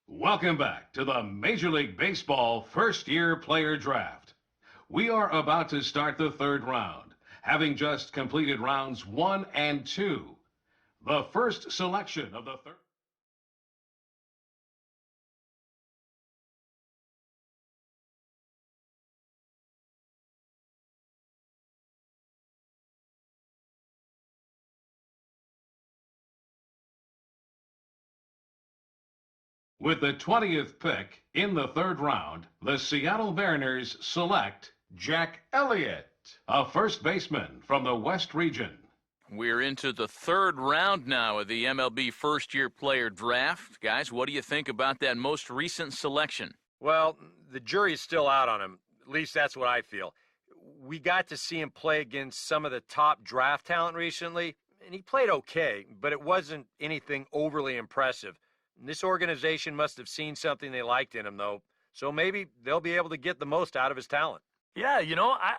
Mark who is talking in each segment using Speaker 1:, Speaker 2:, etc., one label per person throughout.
Speaker 1: Welcome back to the Major League Baseball first-year player draft. We are about to start the third round, having just completed rounds 1 and 2. The first selection of the third. With the 20th pick in the third round, the Seattle Mariners select Jack Elliott, a first baseman from the West region.
Speaker 2: We're into the third round now of the MLB first-year player draft. Guys, what do you think about that most recent selection?
Speaker 3: Well, the jury's still out on him. At least that's what I feel. We got to see him play against some of the top draft talent recently, and he played okay, but it wasn't anything overly impressive. This organization must have seen something they liked in him, though, so maybe they'll be able to get the most out of his talent.
Speaker 4: Yeah,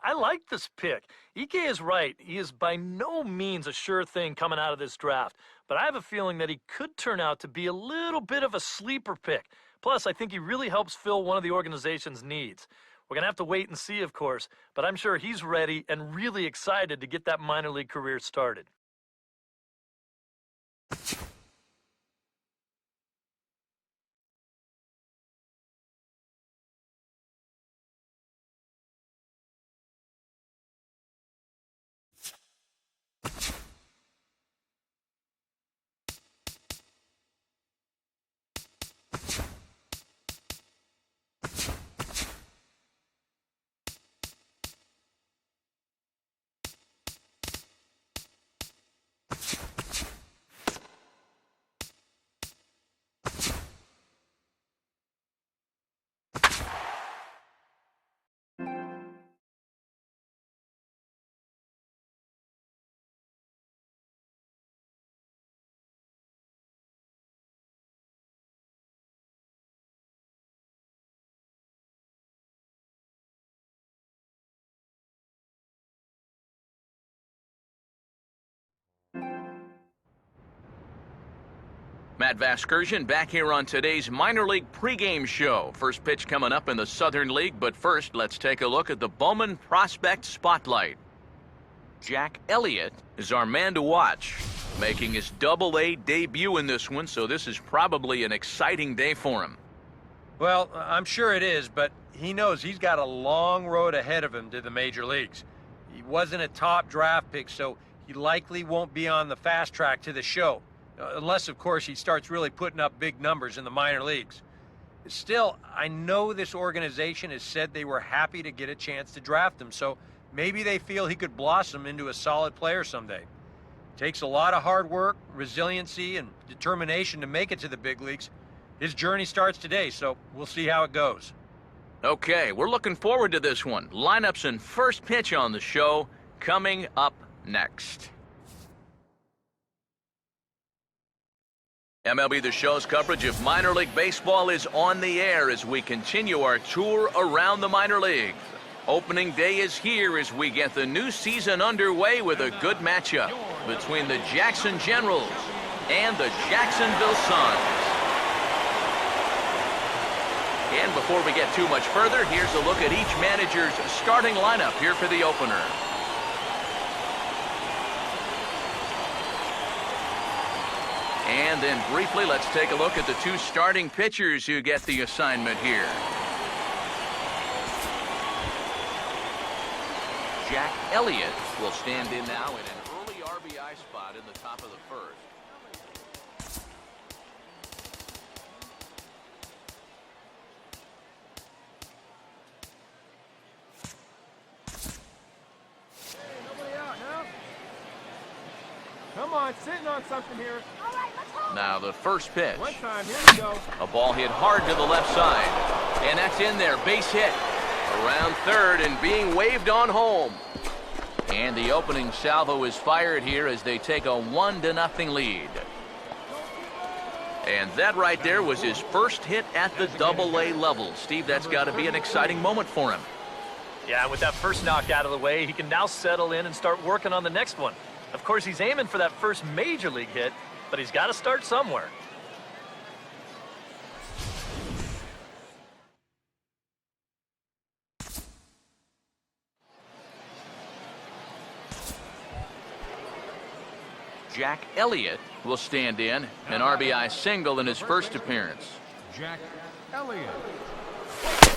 Speaker 4: I like this pick. Ike is right. He is by no means a sure thing coming out of this draft, but I have a feeling that he could turn out to be a little bit of a sleeper pick. Plus, I think he really helps fill one of the organization's needs. We're going to have to wait and see, of course, but I'm sure he's ready and really excited to get that minor league career started.
Speaker 2: Matt Vasgersian back here on today's minor league pregame show. First pitch coming up in the Southern League, but first let's take a look at the Bowman Prospect Spotlight. Jack Elliott is our man to watch, making his Double-A debut in this one, so this is probably an exciting day for him.
Speaker 3: Well, I'm sure it is, but he knows he's got a long road ahead of him to the major leagues. He wasn't a top draft pick, so he likely won't be on the fast track to the show. Unless, of course, he starts really putting up big numbers in the minor leagues. Still, I know this organization has said they were happy to get a chance to draft him, so maybe they feel he could blossom into a solid player someday. It takes a lot of hard work, resiliency, and determination to make it to the big leagues. His journey starts today, so we'll see how it goes.
Speaker 2: Okay, we're looking forward to this one. Lineups and first pitch on the show coming up next. MLB The Show's coverage of minor league baseball is on the air as we continue our tour around the minor leagues. Opening day is here as we get the new season underway with a good matchup between the Jackson Generals and the Jacksonville Suns. And before we get too much further, here's a look at each manager's starting lineup here for the opener. And then briefly, let's take a look at the two starting pitchers who get the assignment here. Jack Elliott will stand in now in an early RBI spot in the top of the first.
Speaker 5: Come on, sitting on something here.
Speaker 2: Now the first pitch.
Speaker 5: One time, here we go.
Speaker 2: A ball hit hard to the left side. And that's in there, base hit. Around third and being waved on home. And the opening salvo is fired here as they take a 1-0 lead. And that right there was his first hit at the Double-A level. Steve, that's got to be an exciting moment for him.
Speaker 4: Yeah, with that first knock out of the way, he can now settle in and start working on the next one. Of course, he's aiming for that first major league hit, but he's got to start somewhere.
Speaker 2: Jack Elliott will stand in, an RBI single in his first appearance.
Speaker 6: Jack Elliott.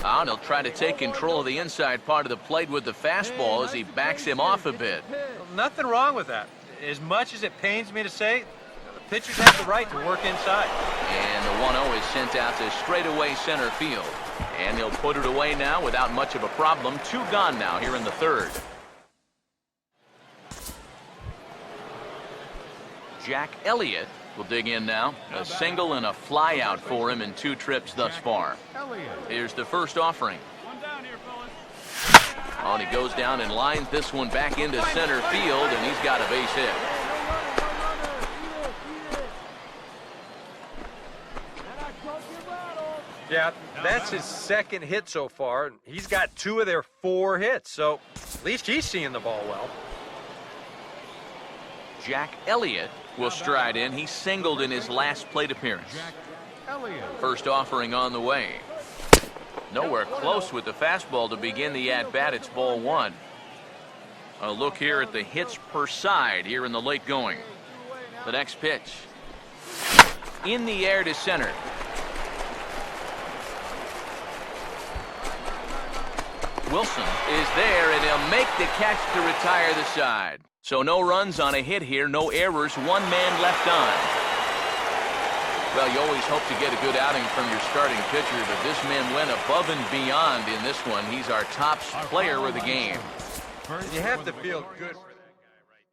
Speaker 2: And he'll try to take control of the inside part of the plate with the fastball as he backs him off a bit.
Speaker 3: Nothing wrong with that. As much as it pains me to say, the pitchers have the right to work inside.
Speaker 2: And the 1-0 is sent out to straightaway center field. And he'll put it away now without much of a problem. 2 gone now here in the third. Jack Elliott will dig in now. A single and a fly out for him in 2 trips thus far. Here's the first offering.
Speaker 5: One down here, fellas.
Speaker 2: Oh, and he goes down and lines this one back into center field, and he's got a base hit.
Speaker 3: Yeah, that's his second hit so far. He's got 2 of their 4 hits, so at least he's seeing the ball well.
Speaker 2: Jack Elliott will stride in. He singled in his last plate appearance. First offering on the way. Nowhere close with the fastball to begin the at-bat. It's ball 1. A look here at the hits per side here in the late going. The next pitch. In the air to center. Wilson is there, and he'll make the catch to retire the side. So no runs on a hit here, no errors, 1 man left on. Well, you always hope to get a good outing from your starting pitcher, but this man went above and beyond in this one. He's our top player of the game.
Speaker 3: You have to feel good for that guy, right?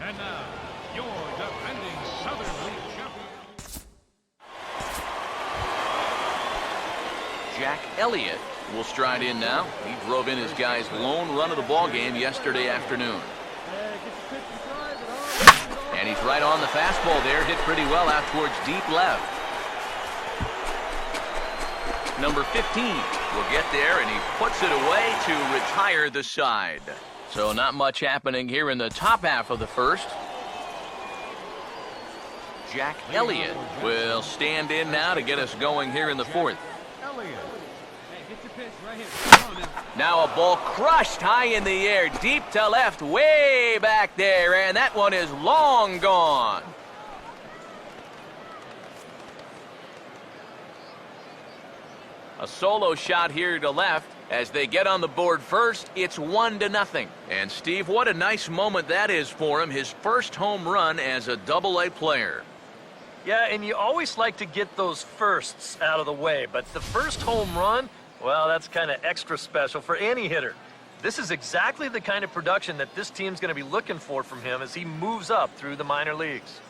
Speaker 6: And now, your defending Southern League champion.
Speaker 2: Jack Elliott will stride in now. He drove in his guy's lone run of the ball game yesterday afternoon. And he's right on the fastball there, hit pretty well out towards deep left. Number 15 will get there, and he puts it away to retire the side. So not much happening here in the top half of the first. Jack Elliott will stand in now to get us going here in the fourth. Now a ball crushed high in the air, deep to left, way back there, and that one is long gone. A solo shot here to left. As they get on the board first, it's 1-0. And Steve, what a nice moment that is for him. His first home run as a Double-A player.
Speaker 4: Yeah, and you always like to get those firsts out of the way, but the first home run, well, that's kind of extra special for any hitter. This is exactly the kind of production that this team's going to be looking for from him as he moves up through the minor leagues.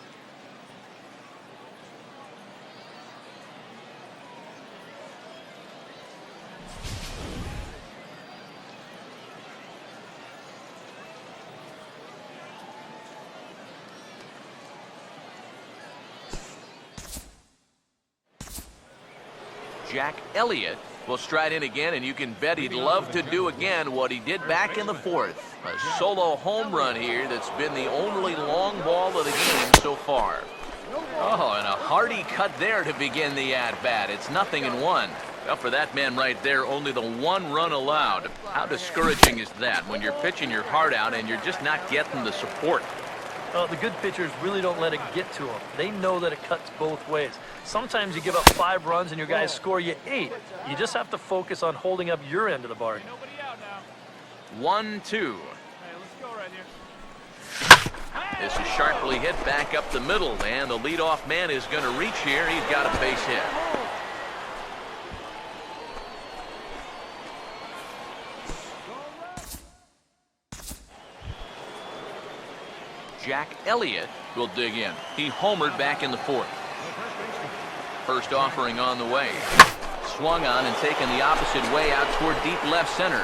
Speaker 2: Jack Elliott will stride in again, and you can bet he'd love to do again what he did back in the fourth. A solo home run here that's been the only long ball of the game so far. Oh, and a hearty cut there to begin the at-bat. It's 0-1. Well, for that man right there, only the 1 run allowed. How discouraging is that when you're pitching your heart out and you're just not getting the support?
Speaker 4: Well, the good pitchers really don't let it get to them. They know that it cuts both ways. Sometimes you give up 5 runs and your guys score you 8. You just have to focus on holding up your end of the bargain.
Speaker 2: 1-2.
Speaker 5: Hey, let's go right here.
Speaker 2: This is sharply hit back up the middle, and the leadoff man is going to reach here. He's got a base hit. Jack Elliott will dig in. He homered back in the fourth. First offering on the way. Swung on and taken the opposite way out toward deep left center.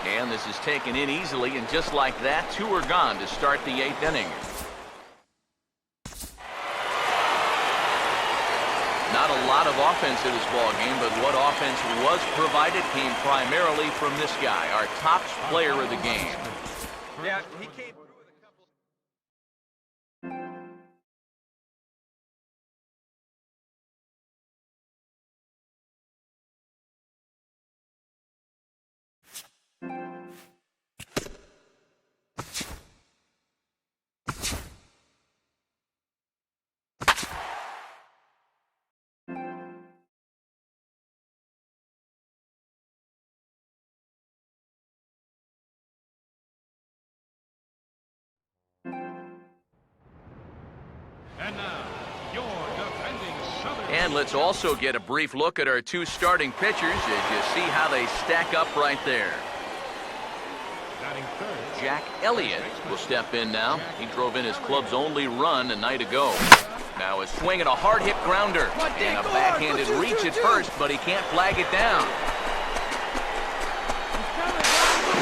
Speaker 2: And this is taken in easily, and just like that, 2 are gone to start the 8th inning. Not a lot of offense in this ball game, but what offense was provided came primarily from this guy, our top player of the game.
Speaker 3: Yeah, he came through with a couple.
Speaker 6: And now, your defending Southern.
Speaker 2: And let's also get a brief look at our 2 starting pitchers as you see how they stack up right there.
Speaker 6: Batting third.
Speaker 2: Jack Elliott will step in now. He drove in his club's only run a night ago. Now a swing and a hard-hit grounder. And a backhanded reach at first, but he can't flag it down.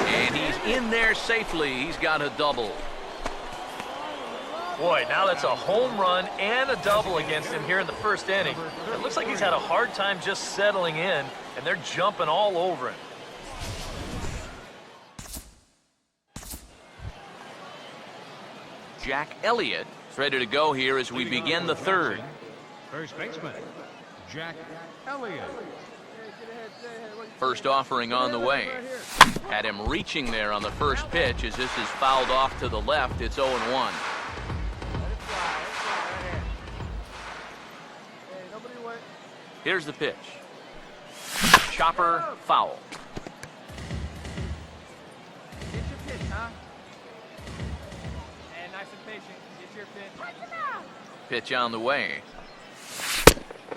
Speaker 2: And he's in there safely. He's got a double.
Speaker 4: Boy, now that's a home run and a double against him here in the first inning. It looks like he's had a hard time just settling in, and they're jumping all over him.
Speaker 2: Jack Elliott is ready to go here as we begin the 3rd.
Speaker 6: First baseman, Jack Elliott.
Speaker 2: First offering on the way. Had him reaching there on the first pitch as this is fouled off to the left. It's 0-1. Here's the pitch. Chopper foul.
Speaker 5: Get your pitch, huh? And nice and patient. Get your pitch.
Speaker 2: Pitch on the way.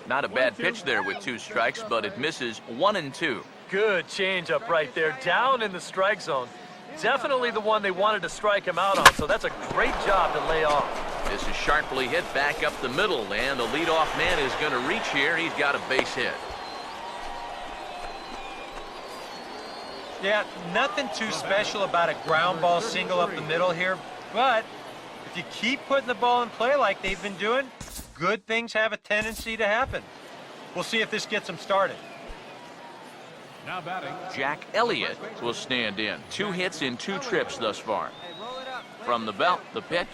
Speaker 2: Not a bad pitch there with 2 strikes, but it misses 1-2.
Speaker 4: Good changeup right there, down in the strike zone. Definitely the one they wanted to strike him out on, so that's a great job to lay off.
Speaker 2: This is sharply hit back up the middle, and the leadoff man is going to reach here. He's got a base hit.
Speaker 3: Yeah, nothing too special about a ground ball single up the middle here, but if you keep putting the ball in play like they've been doing, good things have a tendency to happen. We'll see if this gets them started.
Speaker 6: Now batting.
Speaker 2: Jack Elliott will stand in. 2 hits in 2 trips thus far. From the belt, the pitch.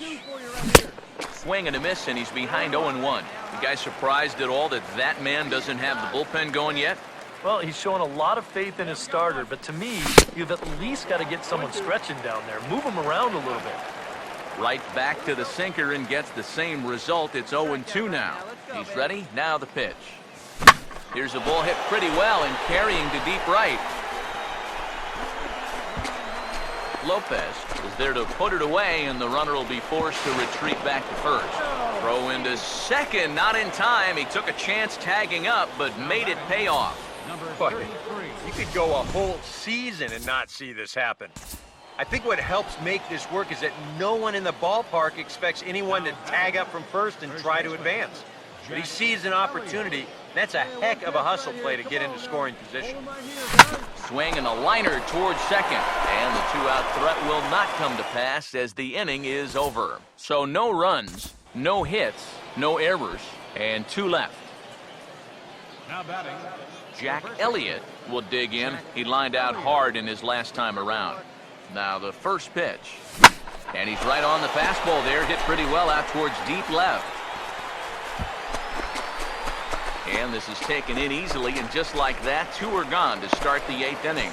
Speaker 2: Swing and a miss, and he's behind 0-1. You guys surprised at all that that man doesn't have the bullpen going yet?
Speaker 4: Well, he's showing a lot of faith in his starter, but to me, you've at least got to get someone stretching down there. Move him around a little bit.
Speaker 2: Right back to the sinker and gets the same result. It's 0-2 now. He's ready. Now the pitch. Here's a ball hit pretty well and carrying to deep right. Lopez is there to put it away, and the runner will be forced to retreat back to first. Throw into second, not in time. He took a chance tagging up, but made it pay off.
Speaker 6: Number
Speaker 3: Boy,
Speaker 6: 33.
Speaker 3: you could go a whole season and not see this happen. I think what helps make this work is that no one in the ballpark expects anyone to tag up from first and try to advance. But he sees an opportunity. That's a heck of a hustle play to get into scoring position.
Speaker 2: Swing and a liner towards second, and the 2-out threat will not come to pass as the inning is over. So no runs, no hits, no errors, and 2 left.
Speaker 6: Now batting.
Speaker 2: Jack Elliott will dig in. He lined out hard in his last time around. Now the first pitch, and he's right on the fastball there, hit pretty well out towards deep left. And this is taken in easily, and just like that, 2 are gone to start the 8th inning.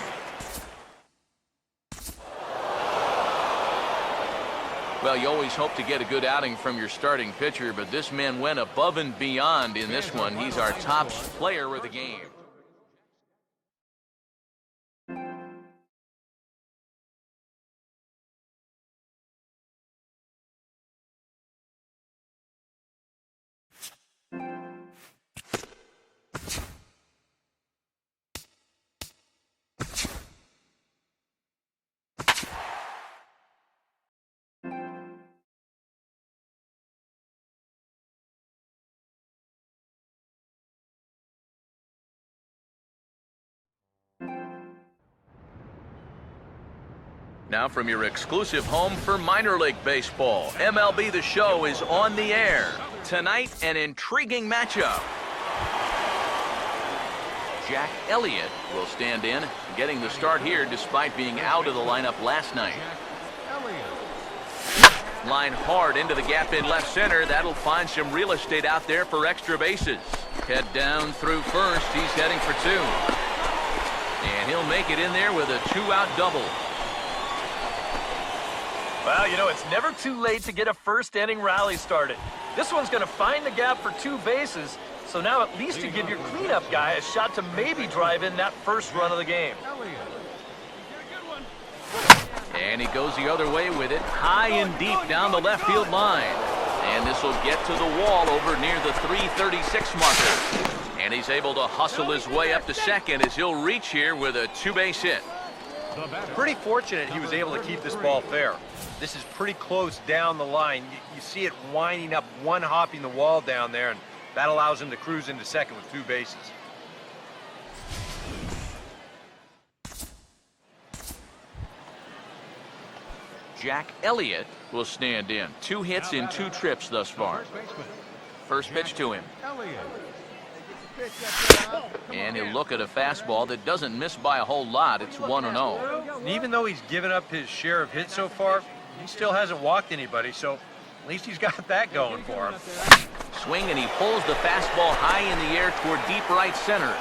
Speaker 2: Well, you always hope to get a good outing from your starting pitcher, but this man went above and beyond in this one. He's our top player of the game. Now from your exclusive home for minor league baseball, MLB The Show is on the air. Tonight, an intriguing matchup. Jack Elliott will stand in, getting the start here despite being out of the lineup last night. Line hard into the gap in left center. That'll find some real estate out there for extra bases. Head down through first. He's heading for two. And he'll make it in there with a two-out double.
Speaker 4: Well, you know, it's never too late to get a first-inning rally started. This one's going to find the gap for two bases, so now at least you give your cleanup guy a shot to maybe drive in that first run of the game.
Speaker 2: And he goes the other way with it, high and deep down the left field line. And this will get to the wall over near the 336 marker. And he's able to hustle his way up to second as he'll reach here with a two-base hit.
Speaker 3: Pretty fortunate he was able to keep this ball fair. This is pretty close down the line. You see it winding up, one hopping the wall down there, and that allows him to cruise into second with two bases.
Speaker 2: Jack Elliott will stand in. 2 hits in 2 trips thus far. First pitch to him. And he'll look at a fastball that doesn't miss by a whole lot. It's 1-0.
Speaker 3: And even though he's given up his share of hits so far, he still hasn't walked anybody, so at least he's got that going for him.
Speaker 2: Swing, and he pulls the fastball high in the air toward deep right center.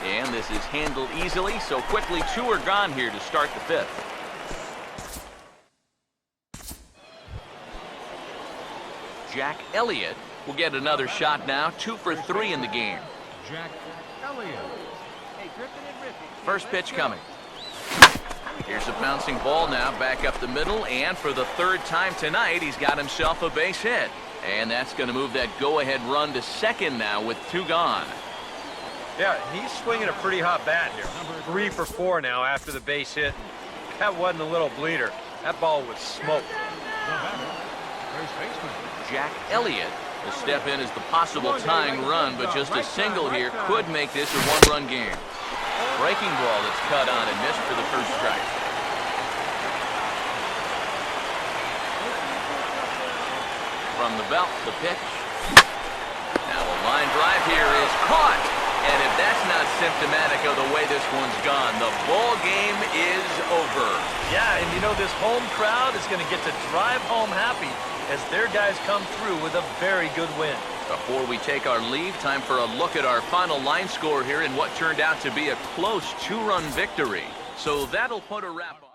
Speaker 2: And this is handled easily, so quickly 2 are gone here to start the 5th. Jack Elliott will get another shot now, 2 for 3 in the game.
Speaker 6: Jack Elliott.
Speaker 2: First pitch coming. Here's a bouncing ball now, back up the middle, and for the 3rd time tonight, he's got himself a base hit. And that's going to move that go-ahead run to second now with 2 gone.
Speaker 3: Yeah, he's swinging a pretty hot bat here. 3 for 4 now after the base hit. That wasn't a little bleeder. That ball was smoked.
Speaker 6: First baseman.
Speaker 2: Jack Elliott will step in as the possible tying run, but just a single here could make this a 1-run game. Breaking ball that's cut on and missed for the first strike. From the belt, the pitch. Now a line drive here is caught. And if that's not symptomatic of the way this one's gone, the ball game is over.
Speaker 4: Yeah, and you know, this home crowd is going to get to drive home happy as their guys come through with a very good win.
Speaker 2: Before we take our leave, time for a look at our final line score here in what turned out to be a close 2-run victory. So that'll put a wrap on.